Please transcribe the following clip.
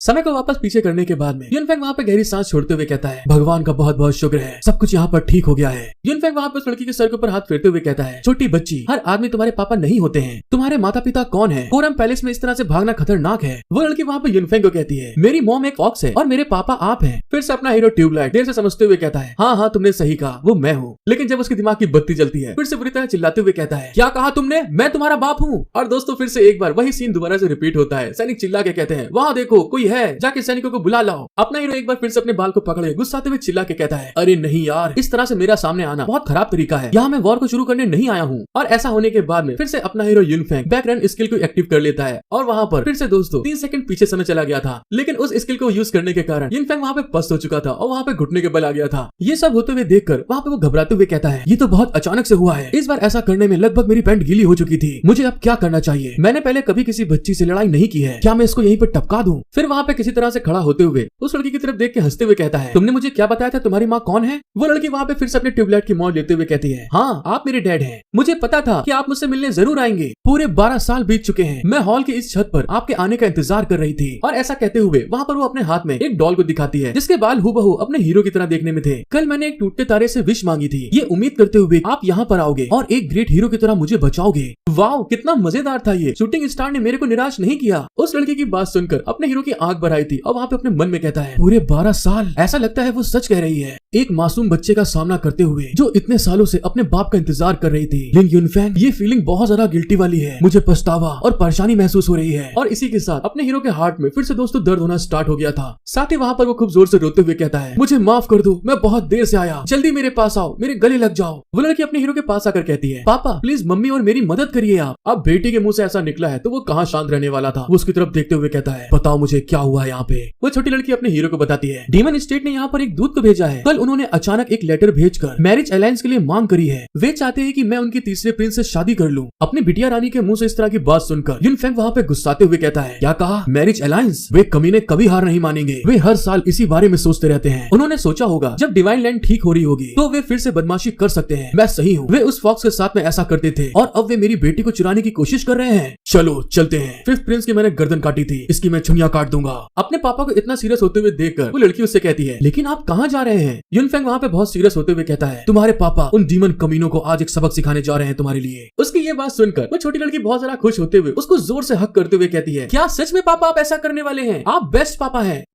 समय को वापस पीछे करने के बाद में यूनफेंग वहाँ पे गहरी सांस छोड़ते हुए कहता है, भगवान का बहुत बहुत शुक्र है, सब कुछ यहाँ पर ठीक हो गया है। यूनफेंग वहाँ पे उस लड़की के सर के ऊपर हाथ फेरते हुए कहता है, छोटी बच्ची, हर आदमी तुम्हारे पापा नहीं होते हैं, तुम्हारे माता पिता कौन है? कोरम पैलेस में इस तरह से भागना खतरनाक है। वो लड़की वहाँ पे यूनफेंग को कहती है, मेरी मॉम एक फॉक्स है और मेरे पापा आप हैं। फिर से अपना हीरो ट्यूबलाइट देर से समझते हुए कहता है, हाँ हाँ तुमने सही कहा, वो मैं हूँ। लेकिन जब उसके दिमाग की बत्ती जलती है फिर से बुरी तरह चिल्लाते हुए कहता है, क्या कहा तुमने? मैं तुम्हारा बाप हूँ। और दोस्तों फिर से एक बार वही सीन दोबारा से रिपीट होता है। सैनिक चिल्ला के कहते हैं, वहाँ देखो कोई है, जाके सैनिकों को बुला लाओ। अपना हीरो एक बार फिर से अपने बाल को पकड़े गुस्साते हुए चिल्ला के कहता है, अरे नहीं यार, इस तरह से मेरा सामने आना बहुत खराब तरीका है। यहाँ मैं वॉर को शुरू करने नहीं आया हूँ। और ऐसा होने के बाद में फिर से अपना हीरो यूनफेंग बैक रन स्किल को एक्टिव कर लेता है और वहाँ पर फिर से दोस्तों 3 सेकंड पीछे समय चला गया था। लेकिन उस स्किल को यूज करने के कारण यूनफेंग वहाँ पे पस्त हो चुका था और वहाँ पे घुटने के बल आ गया था। ये सब होते हुए देखकर वहाँ पे वो घबराते हुए कहता है, ये तो बहुत अचानक से हुआ है। इस बार ऐसा करने में लगभग मेरी पैंट गीली हो चुकी थी। मुझे अब क्या करना चाहिए? मैंने पहले कभी किसी बच्ची से लड़ाई नहीं की है, क्या मैं इसको यहीं पे टपका दूं? फिर वहाँ पे किसी तरह से खड़ा होते हुए उस लड़की की तरफ देख के हंसते हुए कहता है, तुमने मुझे क्या बताया था तुम्हारी माँ कौन है? वो लड़की वहाँ पे फिर से अपने ट्यूबलाइट की मौज लेते हुए कहती है, हाँ आप मेरे डैड हैं। मुझे पता था कि आप मुझसे मिलने जरूर आएंगे। पूरे 12 साल बीत चुके हैं। मैं हॉल की इस छत पर आपके आने का इंतजार कर रही थी। और ऐसा कहते हुए वहाँ पर वो अपने हाथ में एक डॉल को दिखाती है जिसके बाल हूबहू अपने हीरो की तरह देखने में थे। कल मैंने एक टूटते तारे से विश मांगी थी, ये उम्मीद करते हुए आप यहाँ पर आओगे और एक ग्रेट हीरो की तरह मुझे बचाओगे। वाओ कितना मजेदार था ये। शूटिंग स्टार ने मेरे को निराश नहीं किया। उस लड़की की बात सुनकर अपने हीरो की आंख भर आई थी और वहाँ पे अपने मन में कहता है, पूरे 12 साल, ऐसा लगता है वो सच कह रही है। एक मासूम बच्चे का सामना करते हुए जो इतने सालों से अपने बाप का इंतजार कर रही थी। लिंग यूनफेंग, ये फीलिंग बहुत ज्यादा गिल्टी वाली है। मुझे पछतावा और परेशानी महसूस हो रही है। और इसी के साथ अपने हीरो के हार्ट में फिर से दोस्तों दर्द होना स्टार्ट हो गया था। साथ ही वहाँ पर वो खूब जोर से रोते हुए कहता है, मुझे माफ कर दो, मैं बहुत देर से आया, जल्दी मेरे पास आओ, मेरे गले लग जाओ। वो लड़की अपने हीरो के पास आकर कहती है, पापा प्लीज मम्मी और मेरी मदद करिए आप। अब बेटी के मुंह से ऐसा निकला है तो वो कहाँ शांत रहने वाला था। वो उसकी तरफ देखते हुए कहता है, बताओ मुझे क्या हुआ है यहाँ पे। वो छोटी लड़की अपने हीरो को बताती है, डीमन स्टेट ने यहाँ पर एक दूत को भेजा है। कल उन्होंने अचानक एक लेटर भेजकर मैरिज अलायंस के लिए मांग करी है। वे चाहते हैं कि मैं उनके तीसरे प्रिंस से शादी कर लूं। अपनी बिटिया रानी के मुंह से इस तरह की बात सुनकर यूनफेंग वहाँ पे गुस्साते हुए कहता है, क्या कहा? Marriage alliance? वे कमीने कभी हार नहीं मानेंगे। वे हर साल इसी बारे में सोचते रहते हैं। उन्होंने सोचा होगा जब डिवाइन लैंड ठीक हो रही होगी तो वे फिर से बदमाशी कर सकते हैं। मैं सही हूँ, वे उस फॉक्स के साथ में ऐसा करते थे और अब वे मेरी बेटी को चुराने की कोशिश कर रहे हैं। चलो चलते हैं। फिफ्थ प्रिंस की मैंने गर्दन काटी थी, इसकी मैं छुनिया काट दूंगा। अपने पापा को इतना सीरियस होते हुए देखकर वो लड़की उससे कहती है, लेकिन आप कहाँ जा रहे हैं? यूनफेंग वहाँ पे बहुत सीरियस होते हुए कहता है, तुम्हारे पापा उन डीमन कमीनों को आज एक सबक सिखाने जा रहे हैं तुम्हारे लिए। उसकी ये बात सुनकर वो छोटी लड़की बहुत ज्यादा खुश होते हुए उसको जोर से हक करते हुए कहती है, क्या सच में पापा आप ऐसा करने वाले हैं? आप बेस्ट पापा हैं।